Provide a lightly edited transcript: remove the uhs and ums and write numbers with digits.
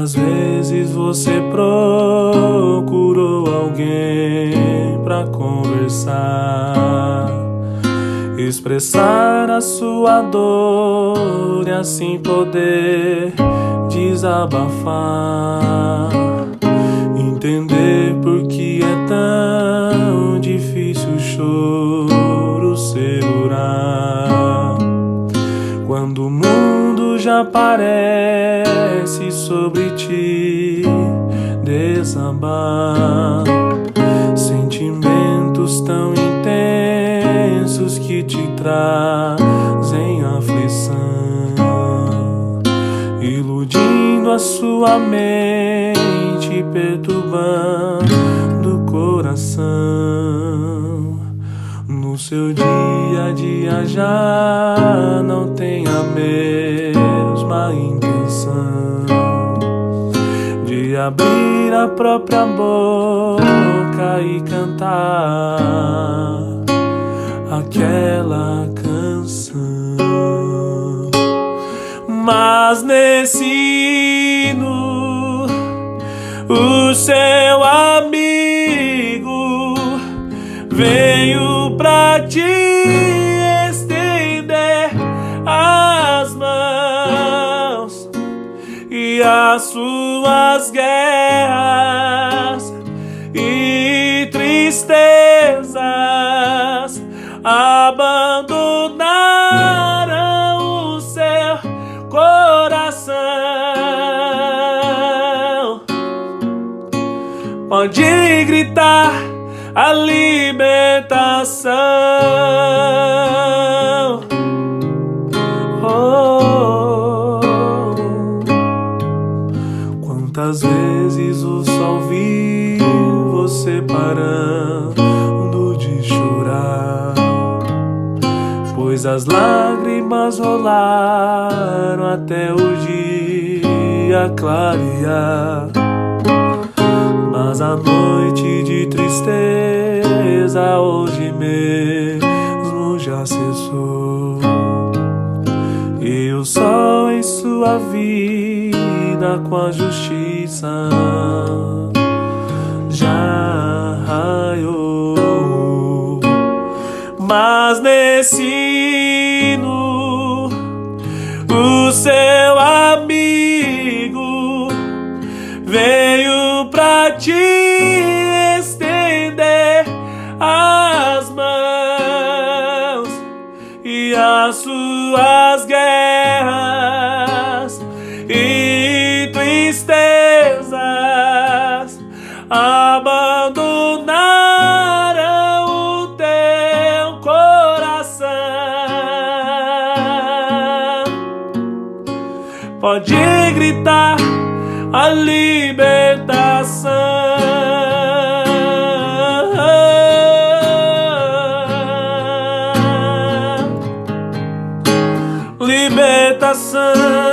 Quantas vezes você procurou alguém pra conversar, expressar a sua dor e assim poder desabafar, entender por que é tão difícil o choro segurar, quando o mundo já parece sobre ti desabar, sentimentos tão intensos que te trazem aflição, iludindo a sua mente, perturbando o coração. No seu dia a dia já não tem a mesma intenção de abrir a própria boca e cantar aquela canção. Mas nesse hino, o seu amigo veio pra te estender as mãos, e as suas guerras e tristezas abandonaram o seu coração. Pode gritar a libertação. Oh, quantas vezes o sol viu você parando de chorar, pois as lágrimas rolaram até o dia clarear. Mas a noite de tristeza hoje mesmo já cessou, e o sol em sua vida com a justiça já raiou. Mas nesse hino, o seu amigo veio pra te estender as mãos, e as suas guerras e tristezas abandonaram o teu coração. Pode gritar a libertação. Libertação.